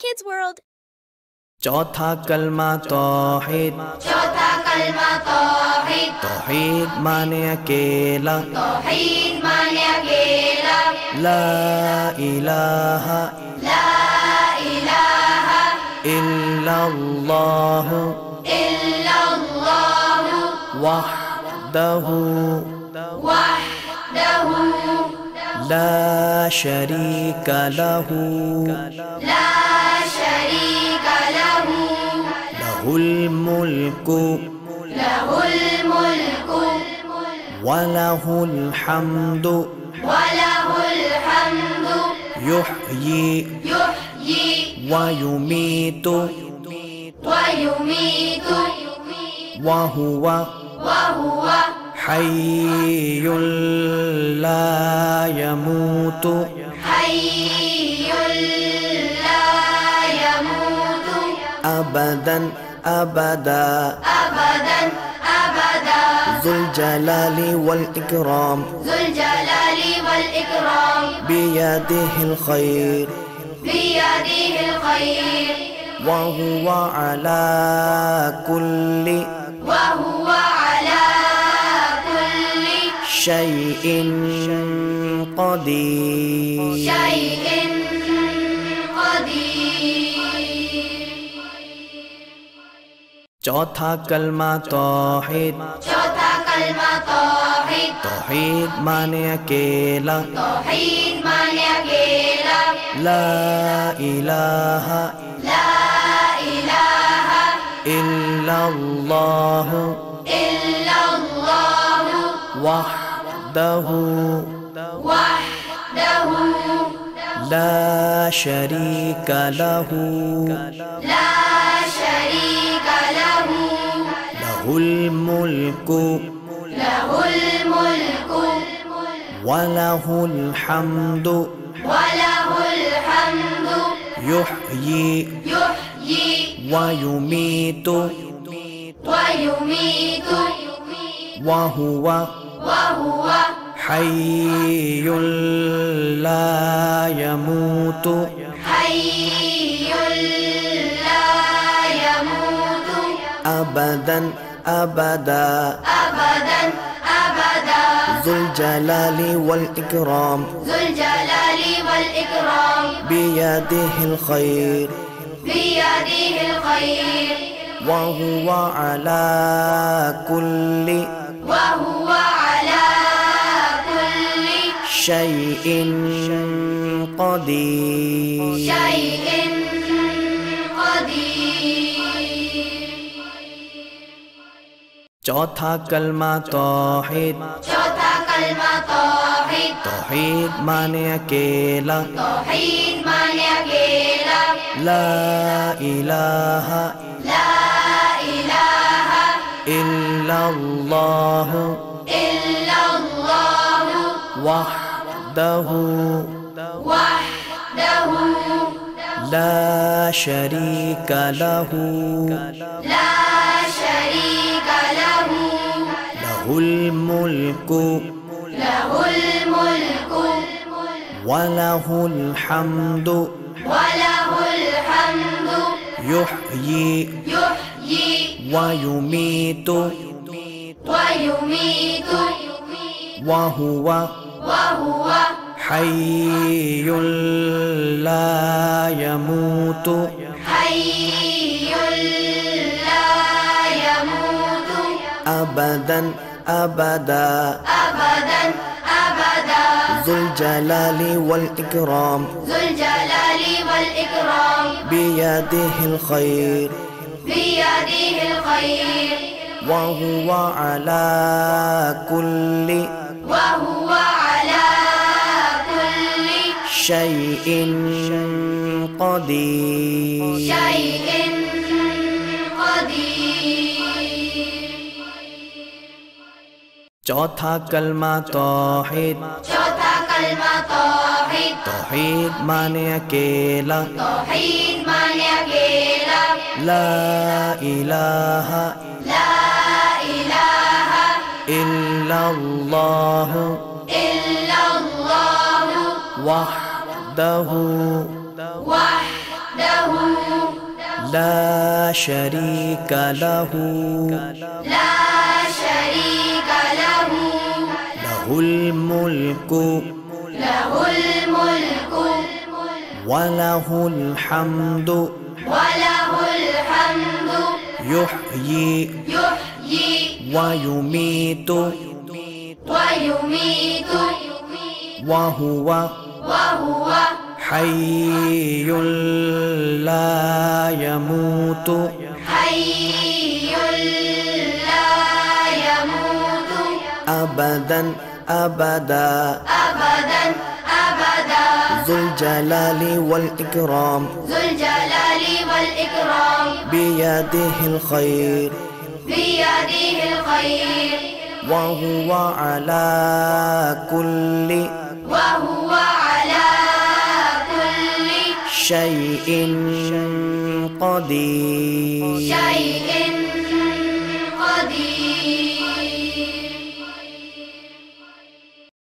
Kids World। चौथा कलमा तौहीद। चौथा कलमा तौहीद। तौहीद माने अकेला। तौहीद माने अकेला। ला इलाहा इल्लल्लाह वहदहु ला शरीका लहू लहुल मुल्कु वलहुल हम्दु युह्यी वयुमीतु वहुवा हय्युल ला यमूतु अबदन अबदा ज़ुल जलाली वल इकराम बियदिहिल खैर वहुवा अला कुल्ली शैइन क़दीर। चौथा कलमा तौहीद। चौथा कलमा तौहीद। तौहीद माने अकेला। तौहीद माने अकेला। ला इलाहा इल्लल्लाह वहदहु ला शरीका लहू लहुल मुल्कु वलहुल हम्दु युह्यी वयुमीतु वहुवा हय्युल ला यमूतु अबदन अबदा ज़ुल जलाली वल इकराम बियदिहिल खैर वहुवा अला कुल्ली शैइन क़दीर। चौथा कलमा तौहीद। चौथा कलमा तौहीद। तौहीद माने अकेला। तौहीद माने अकेला। ला इलाहा इल्लल्लाह वहदहु ला शरीका लहू लहुल मुल्कु वलहुल हम्दु युह्यी वयुमीतु वहुवा हय्युल ला यमूतु अबदन अबदा ज़ुल जलाली वल इकराम बियदिहिल खैर वहुवा अला कुल्ली शैइन क़दीर। चौथा कलमा तौहीद। चौथा कलमा तौहीद। तौहीद माने अकेला। तौहीद माने अकेला। ला इलाहा इल्लल्लाह وحده وحده لا شريك له لا شريك له له الملك له الملك وله الحمد وله الحمد يحيي يحيي ويميت ويميت وهو وهو حي لا يموت حي لا يموت أبدا أبدا أبدا أبدا ذو الجلال والإكرام ذو الجلال والإكرام بيده الخير بيده الخير وهو على كل وهو على كل شيء قدير شيء